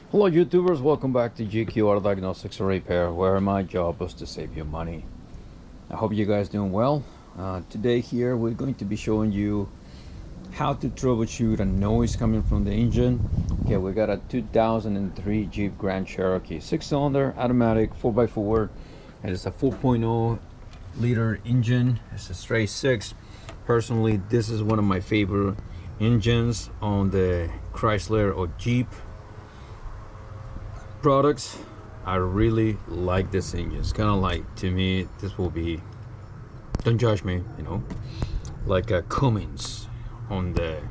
Hello YouTubers, welcome back to GQ Auto Diagnostics and Repair, where my job is to save you money. I hope you guys doing well. Today here we're going to be showing you how to troubleshoot a noise coming from the engine. Okay, we got a 2003 Jeep Grand Cherokee 6-cylinder automatic 4x4, and it's a 4.0 liter engine. It's a straight 6. Personally, this is one of my favorite engines on the Chrysler or Jeep products. I really like this engine. It's kind of like, to me, this will be, don't judge me, you know, like a Cummins on the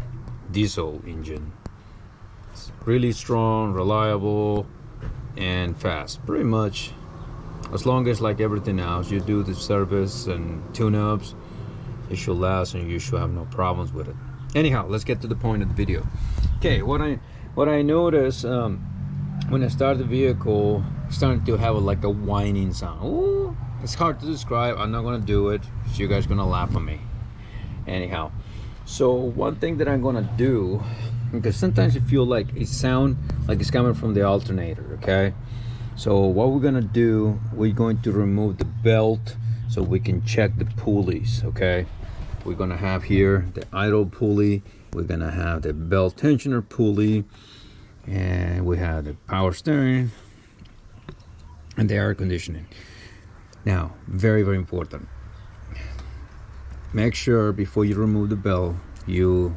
diesel engine. It's really strong, reliable, and fast. Pretty much, as long as, like everything else, you do the service and tune-ups, it should last and you should have no problems with it. Anyhow, let's get to the point of the video. Okay, what I noticed when I start the vehicle, starting to have like a whining sound. Ooh, it's hard to describe. I'm not gonna do it, so you guys are gonna laugh at me. Anyhow, so one thing that I'm gonna do, because sometimes you feel like it sound like it's coming from the alternator. Okay, so what we're gonna do, we're going to remove the belt so we can check the pulleys. Okay, we're gonna have here the idle pulley, we're gonna have the belt tensioner pulley, and we have the power steering and the air conditioning. Now, very important, make sure before you remove the belt you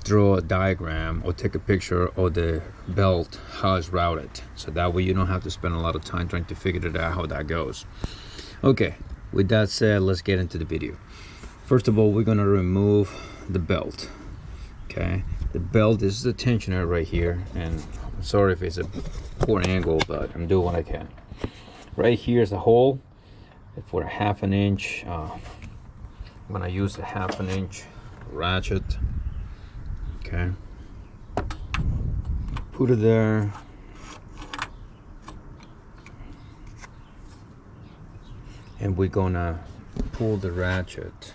draw a diagram or take a picture of the belt, how it's routed, so that way you don't have to spend a lot of time trying to figure it out how that goes. Okay, with that said, let's get into the video. First of all, we're going to remove the belt. Okay, the belt is the tensioner right here, and I'm sorry if it's a poor angle, but I'm doing what I can. Right here is a hole for a 1/2 inch. I'm gonna use a 1/2 inch ratchet. Okay, put it there. And we're gonna pull the ratchet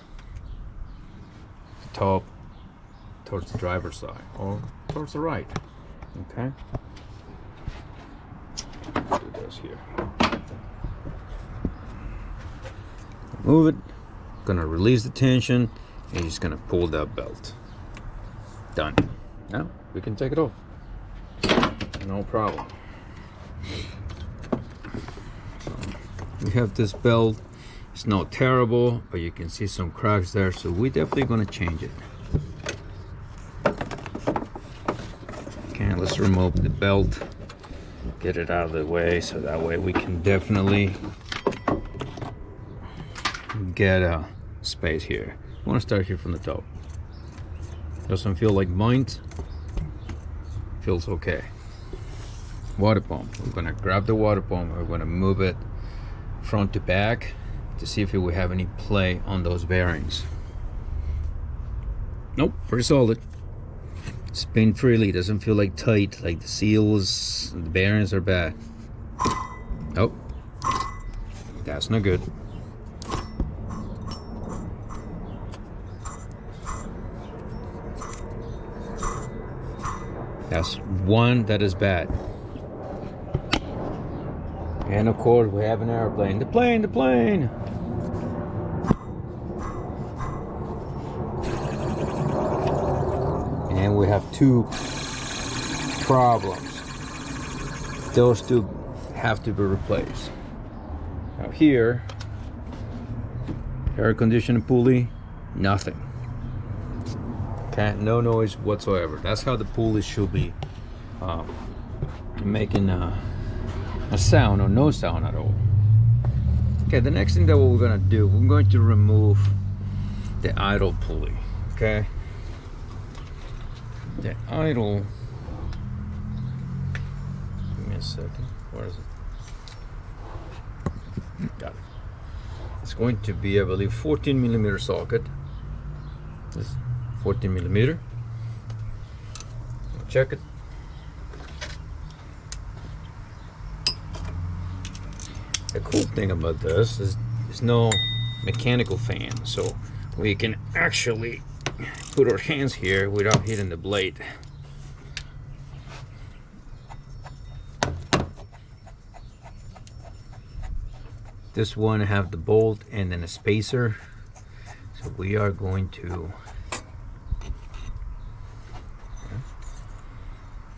the top towards the driver's side or towards the right. Okay, do this here. Move it. Gonna release the tension, and you're just gonna pull that belt. Done. Now we can take it off. No problem. So we have this belt. It's not terrible, but you can see some cracks there, so we're definitely gonna change it. Okay, let's remove the belt, get it out of the way, so that way we can definitely get a space here. I want to start here from the top. Doesn't feel like mine. Feels okay. Water pump. We're gonna grab the water pump. We're gonna move it front to back to see if we have any play on those bearings. Nope, pretty solid. Spin freely, doesn't feel like tight, like the seals, the bearings are bad. Oh, that's not good. That's one that is bad. And of course we have an airplane. The plane. And we have two problems. Those two have to be replaced. Now here, air conditioning pulley, nothing. Okay, no noise whatsoever. That's how the pulley should be making a sound or no sound at all. Okay, the next thing that we're gonna do, we're going to remove the idle pulley. Okay, the idle, give me a second, where is it? Got it. It's going to be, I believe, 14mm socket. This 14mm. Check it. The cool thing about this is there's no mechanical fan, so we can actually put our hands here without hitting the blade. This one have the bolt and then a spacer. So we are going to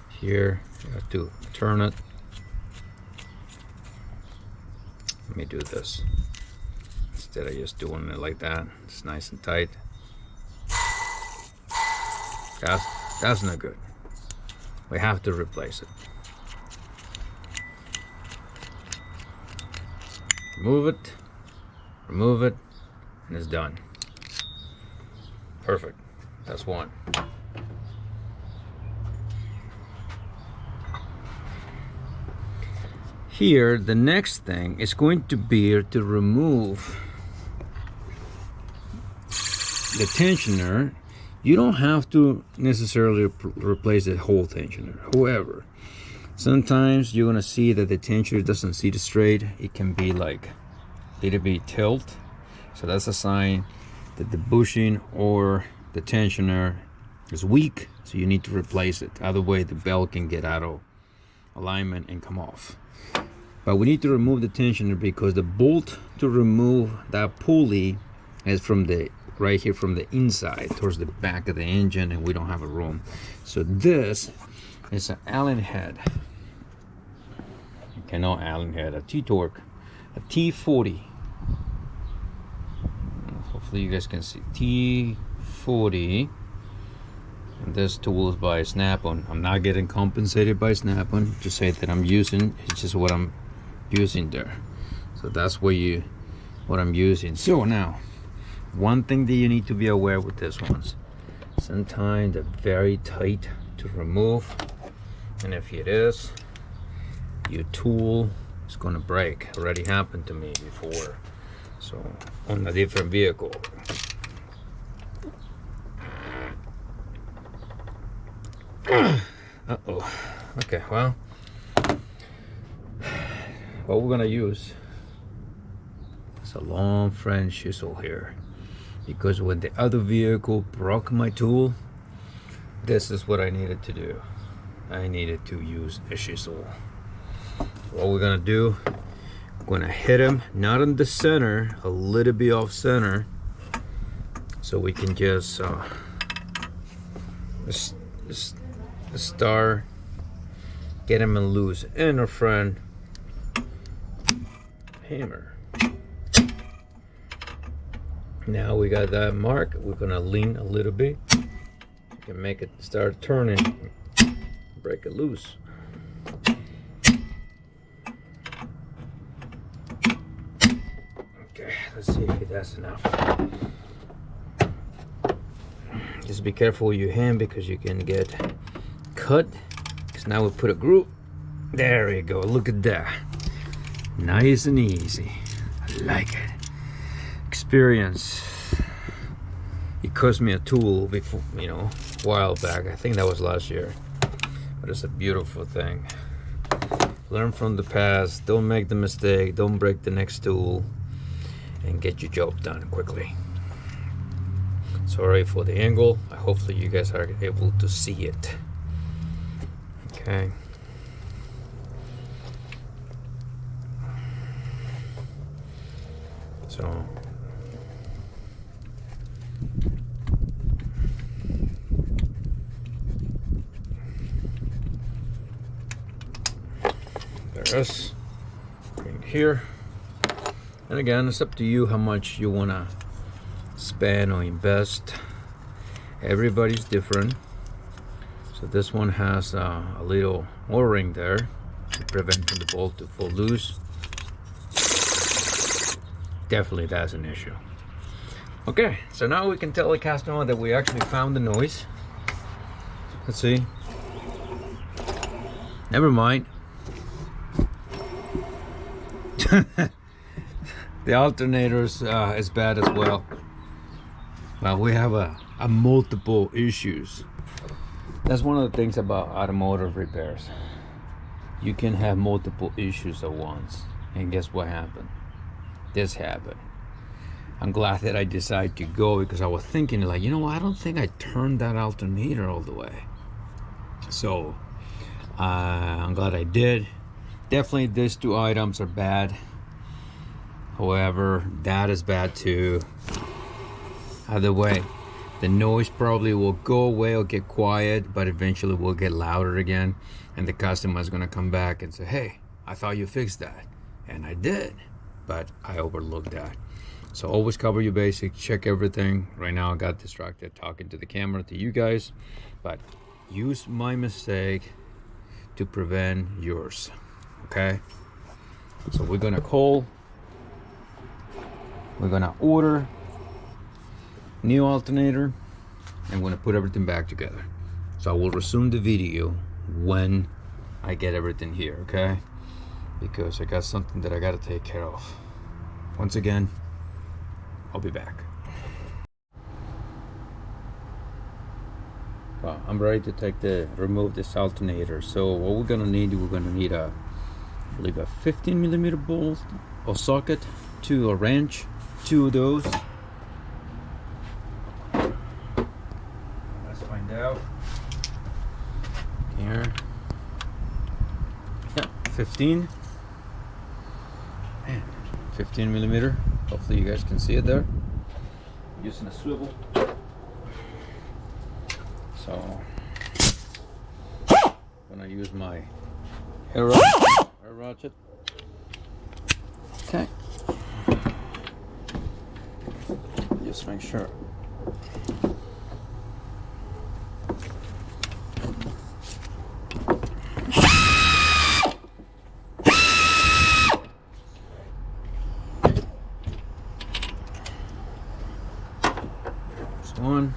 here, you have to turn it. Let me do this instead of just doing it like that. It's nice and tight. That's not good. We have to replace it. Remove it, and it's done. Perfect. That's one. Here, the next thing is going to be to remove the tensioner. You don't have to necessarily replace the whole tensioner. However, sometimes you're gonna see that the tensioner doesn't sit straight. It can be like a little bit tilt. So that's a sign that the bushing or the tensioner is weak. So you need to replace it. Otherwise, the belt can get out of alignment and come off. But we need to remove the tensioner because the bolt to remove that pulley is from the right here from the inside towards the back of the engine, and we don't have a room. So this is an Allen head. Okay, no Allen head, a T-Torque, a T40. Hopefully you guys can see T40. And this tool is by Snap-on. I'm not getting compensated by Snap-on. Just say that I'm using. It's just what I'm using there. So that's what I'm using. So now, one thing that you need to be aware with this ones, sometimes they're very tight to remove, and if it is, your tool is going to break. Already happened to me before, so on a different vehicle. Uh-oh. Okay, well, what we're gonna use is a long French chisel here, because when the other vehicle broke my tool, this is what I needed to do. I needed to use a chisel. What we're gonna do, we're gonna hit him not in the center, a little bit off center, so we can just start get him loose. And our friend hammer. Now we got that mark. We're gonna lean a little bit. You can make it start turning, break it loose. Okay, let's see if that's enough. Just be careful with your hand because you can get cut. Because now we put a groove. There you go. Look at that. Nice and easy. I like it. Experience. It cost me a tool before, a while back. I think that was last year. But it's a beautiful thing. Learn from the past. Don't make the mistake. Don't break the next tool. And get your job done quickly. Sorry for the angle. Hopefully you guys are able to see it. Okay. So there's bring here. And again, it's up to you how much you wanna spend or invest. Everybody's different. So this one has a little O-ring there to prevent the bolt to fall loose. Definitely that's an issue. Okay, so now we can tell the customer that we actually found the noise. Let's see. Never mind. The alternator is bad as well. Well, we have a multiple issues. That's one of the things about automotive repairs. You can have multiple issues at once. And guess what happened? This happened. I'm glad that I decided to go because I was thinking like, I don't think I turned that alternator all the way. So I'm glad I did. Definitely these two items are bad. However, that is bad too. Either way, the noise probably will go away or get quiet, but eventually will get louder again, and the customer is going to come back and say, hey, I thought you fixed that. And I did, but I overlooked that. So always cover your basics, check everything. Right now I got distracted talking to the camera to you guys, but use my mistake to prevent yours. Okay, so we're gonna call, we're gonna order new alternator, and we're gonna put everything back together. So I will resume the video when I get everything here, okay? Because I got something that I gotta take care of. Once again, I'll be back. Well, I'm ready to remove this alternator. So what we're gonna need a, I believe a 15mm bolt or socket, to a wrench, 2 of those. Let's find out. Here. Yeah, 15. Man, 15mm. Hopefully you guys can see it there. Using a swivel. So I'm gonna use my air ratchet. Okay. Just make sure. Just one.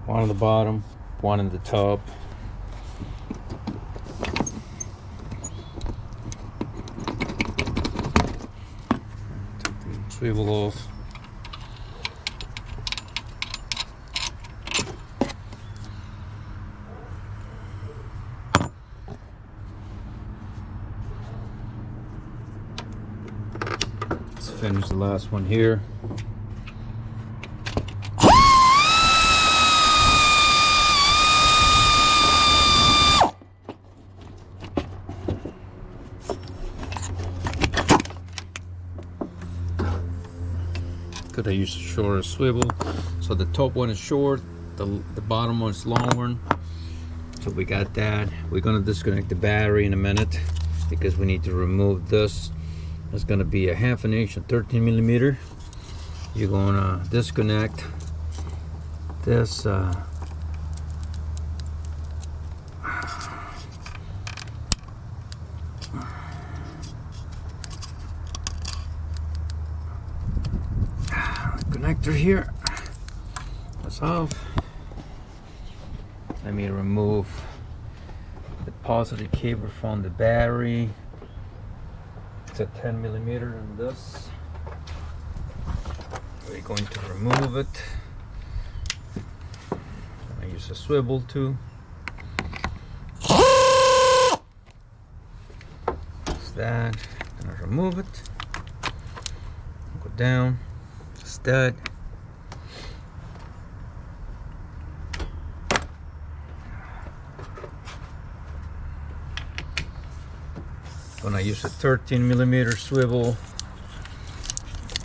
One on the bottom, one in the top. Take the swivel off. Let's finish the last one here. Could I use a shorter swivel? So the top one is short, the bottom one is long one. So we got that. We're gonna disconnect the battery in a minute because we need to remove this. It's gonna be a 1/2 inch and 13mm. You're gonna disconnect this connector here. That's off. Let me remove the positive cable from the battery. It's a 10mm in this. We're going to remove it. I use a swivel too. That's that. I'm gonna remove it. Go down. Stud. Gonna use a 13mm swivel.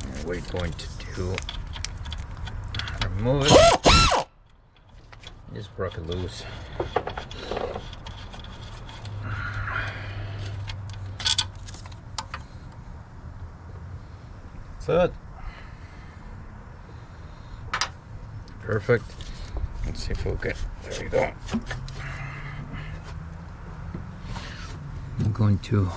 And we're going to do remove it. Just broke it loose. That's it. Perfect. Let's see if we'll get, there we go. I'm going to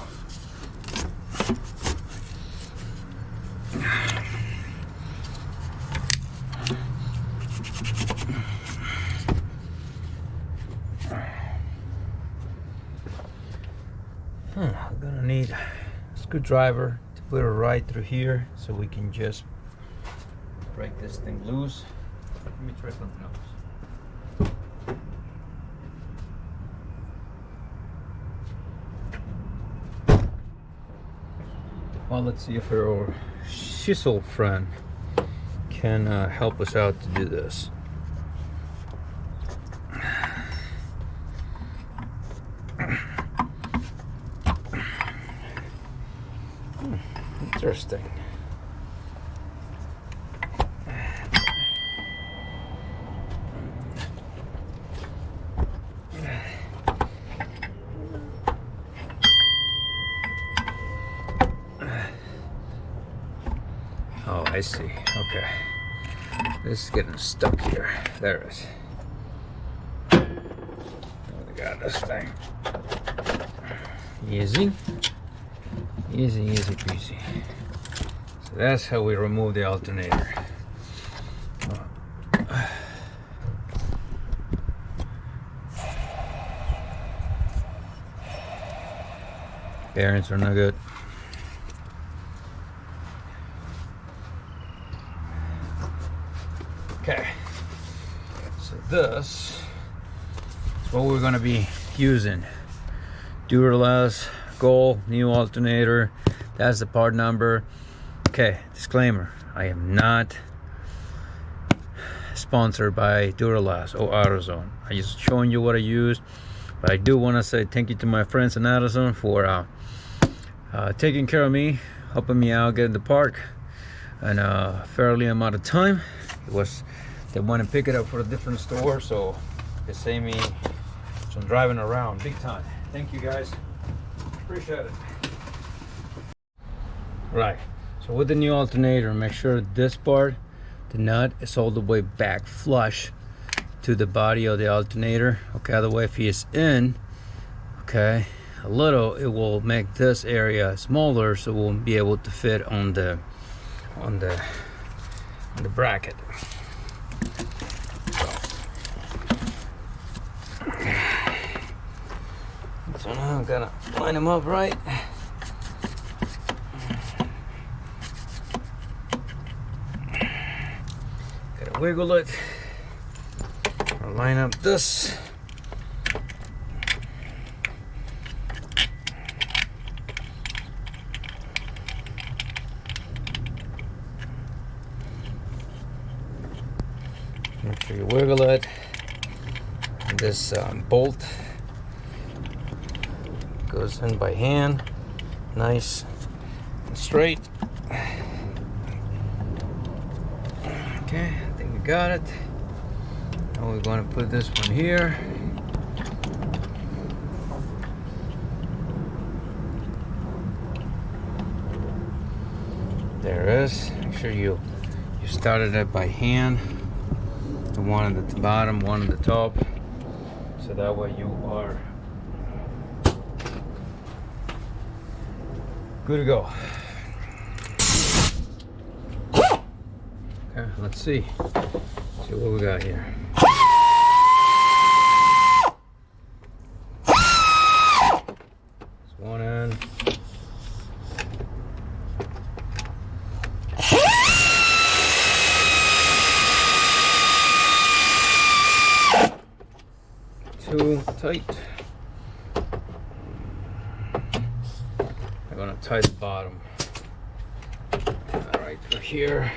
I'm gonna need a screwdriver to put it right through here so we can just break this thing loose. Let me try something else. Well, let's see if our chisel friend can help us out to do this. Interesting. Oh, I see. Okay. This is getting stuck here. There it is. Oh, we got this thing. Easy. Easy, easy peasy. So that's how we remove the alternator. Bearings are no good. Okay, so this is what we're going to be using. Duralast Gold new alternator. That's the part number. Okay, disclaimer, I am not sponsored by Duralast or AutoZone. I just showing you what I use, but I do want to say thank you to my friends in AutoZone for taking care of me, helping me out getting the part in a fairly amount of time. It was, they want to pick it up for a different store, so they save me some driving around big time. Thank you guys, appreciate it. Right, so with the new alternator, make sure this part, the nut, is all the way back flush to the body of the alternator. Okay, otherwise if it's in, okay, a little, it will make this area smaller, so we'll be able to fit on the bracket. So now I'm gonna line them up right. Gotta wiggle it. I'll line up this. Make sure you wiggle it. This bolt goes in by hand, nice and straight. Okay, I think we got it. Now we're going to put this one here. There it is. Make sure you started it by hand. The one at the bottom, one at the top, so that way you are good to go. Okay, let's see what we got here. It's one end. Too tight. I'm gonna tie the bottom right through here.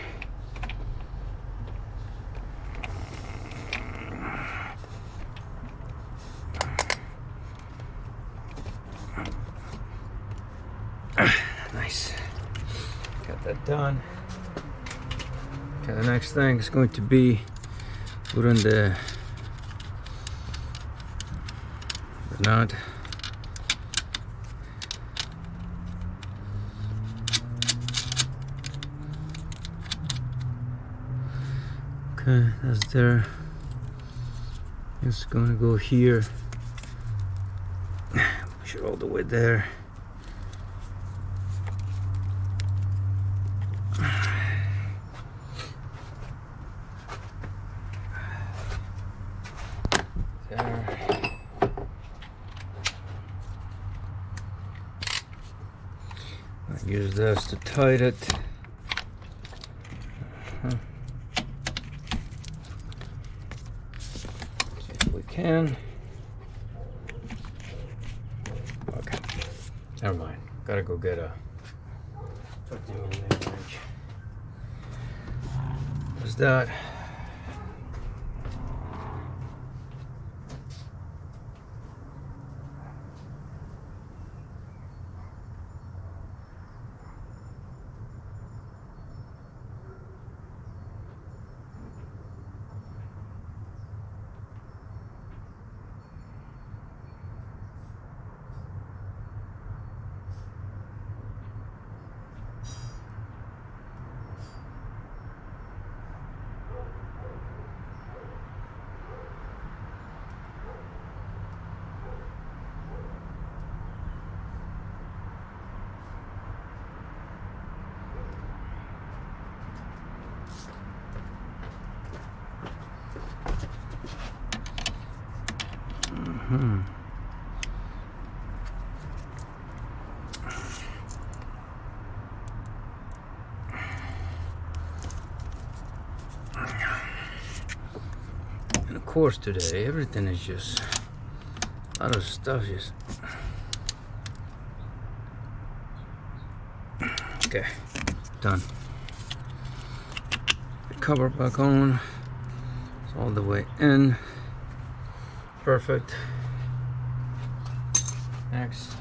Nice. Got that done. Okay, the next thing is going to be putting the nut. Okay, that's there. It's gonna go here. Push it all the way there. Use this to tighten it. See if we can. Okay, never mind. Gotta go get a 50mm wrench. There's that. And of course today everything is just a lot of stuff just okay, done. The cover back on, it's all the way in, perfect. Next,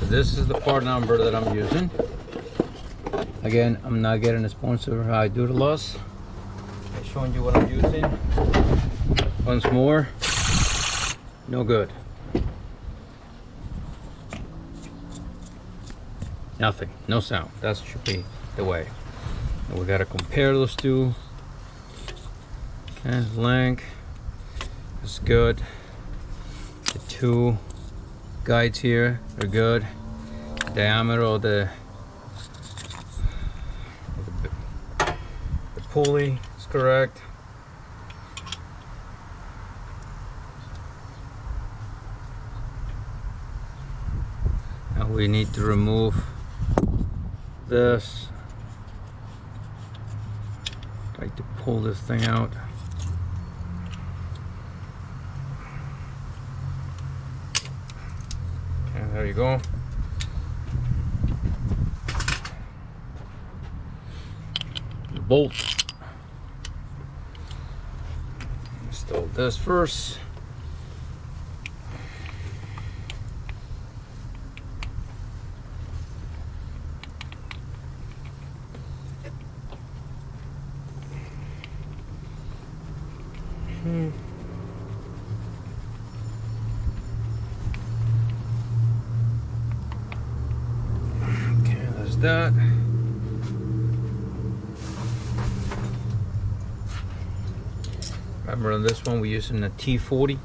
this is the part number that I'm using. Again, I'm not getting a sponsor. I do the loss. I'm showing you what I'm using. Once more, no good. Nothing, no sound. That should be the way. And we gotta compare those two. Okay, length is good. The two guides here are good. Diameter of the pulley is correct. Now we need to remove this. Try to pull this thing out. Okay, there you go. Bolt. Install this first. Okay, there's that. Remember on this one we're using a T40.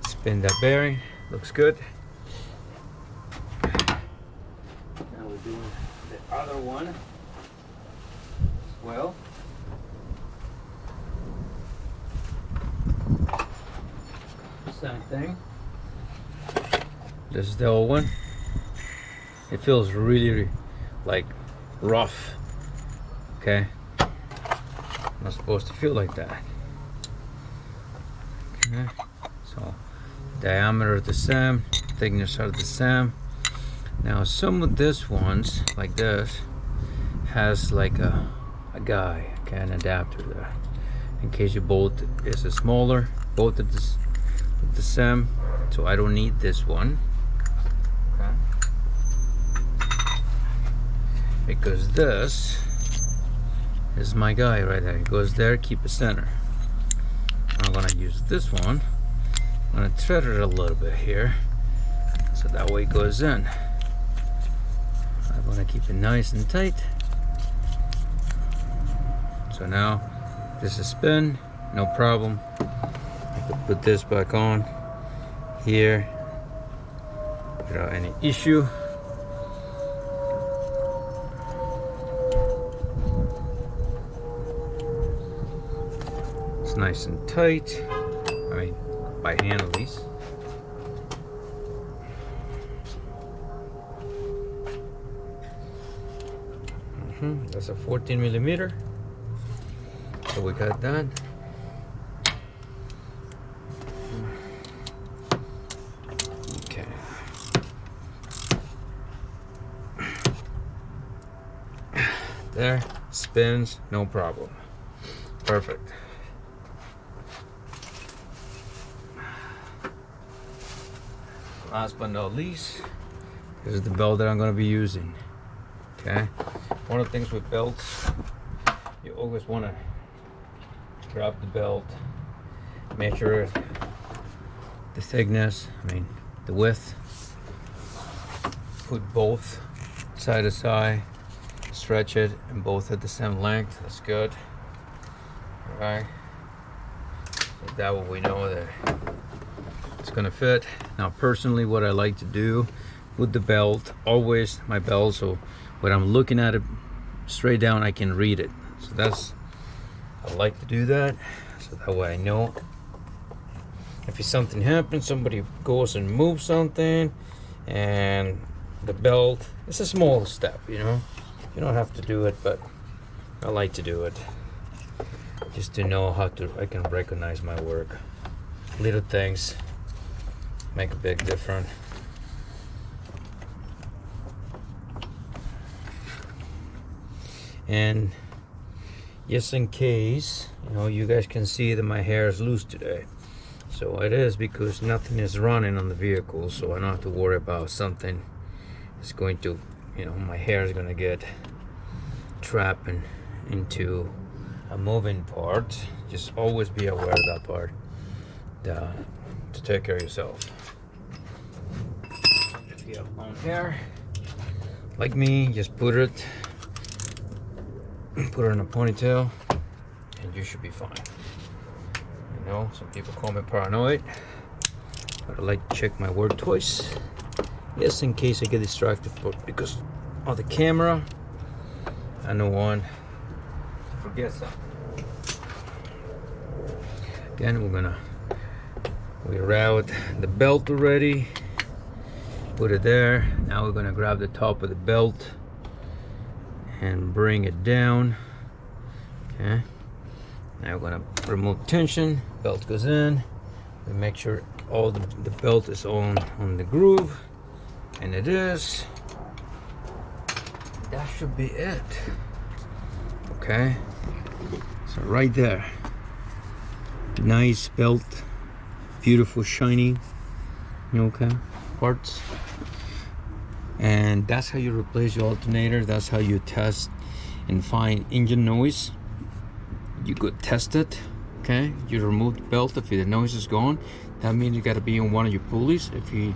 Spin that bearing, looks good. Now we're doing the other one as well. Same thing. This is the old one. It feels really like rough. Okay, not supposed to feel like that. Okay, so diameter is the same, thickness are the same. Now some of these ones, like this, has like a guy, okay, an adapter there, in case your bolt is a smaller. Both of this the same, so I don't need this one. Okay. Because this is my guy right there. It goes there, keep it center. gonna use this one. I'm gonna thread it a little bit here, so that way it goes in. I'm gonna keep it nice and tight. So now this is spin, no problem. I can put this back on here without any issue. It's nice and tight. I mean, by hand at least. That's a 14 millimeter. So we got that. Okay. There, spins, no problem. Perfect. Last but not least, this is the belt that I'm going to be using. Okay, one of the things with belts, you always want to grab the belt, measure the thickness, I mean the width, put both side to side, stretch it, and both at the same length. That's good. All right, so that way we know that it's gonna fit. Now personally, what I like to do with the belt, always my belt, so when I'm looking at it straight down, I can read it. So that's, I like to do that, so that way I know if something happens, somebody goes and moves something, and the belt, it's a small step, you know, you don't have to do it, but I like to do it just to know how to, I can recognize my work. Little things make a big difference. And just in case, you know, you guys can see that my hair is loose today. So it is because nothing is running on the vehicle, so I don't have to worry about something is going to, you know, my hair is going to get trapped into a moving part. Just always be aware of that part, to take care of yourself. If you have long hair like me, just put it in a ponytail and you should be fine. You know, some people call me paranoid, but I like to check my work twice, just in case I get distracted because of the camera. I don't want to forget something. Again, we route the belt already, put it there. Now we're gonna grab the top of the belt and bring it down. Okay, now we're gonna remove tension. Belt goes in. We make sure all the belt is on the groove, and it is. That should be it. Okay, so right there, nice belt, beautiful shiny, okay, parts. And that's how you replace your alternator. That's how you test and find engine noise. You could test it. Okay, you remove the belt. If the noise is gone, that means you got to be on one of your pulleys. If you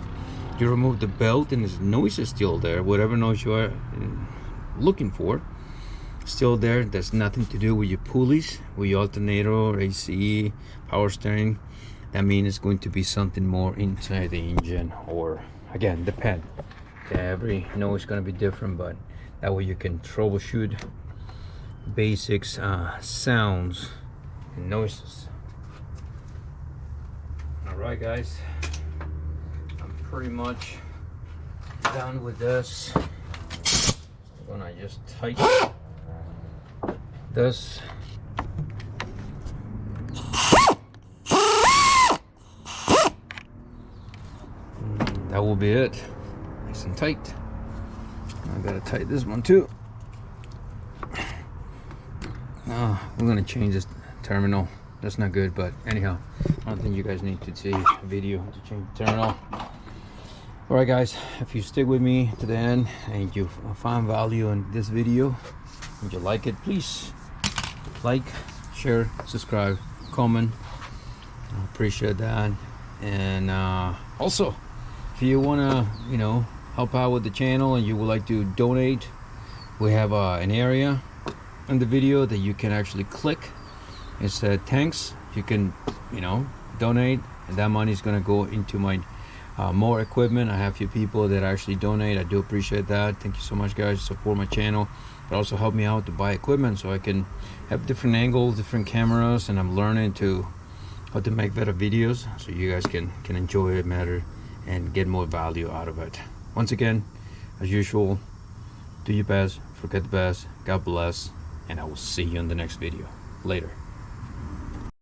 remove the belt and the noise is still there, whatever noise you are looking for, still there, there's nothing to do with your pulleys, with your alternator or ACE, power steering. That means it's going to be something more inside the engine, or again, depend. Okay, every noise is going to be different, but that way you can troubleshoot basics, sounds and noises. All right, guys, I'm pretty much done with this. I'm gonna just tighten this. That will be it. Nice and tight. I gotta tighten this one too. We're gonna change this terminal. That's not good, but anyhow, I don't think you guys need to see a video to change the terminal. All right, guys, if you stick with me to the end and you find value in this video and you like it, please like, share, subscribe, comment, I appreciate that. And also, if you want to, you know, help out with the channel and you would like to donate, we have an area in the video that you can actually click. It's thanks. You can, you know, donate, and that money is going to go into my more equipment. I have a few people that actually donate. I do appreciate that. Thank you so much, guys. Support my channel, but also help me out to buy equipment so I can have different angles, different cameras, and I'm learning to how to make better videos so you guys can enjoy it better and get more value out of it. Once again, as usual, do your best, forget the best, God bless, and I will see you in the next video. Later.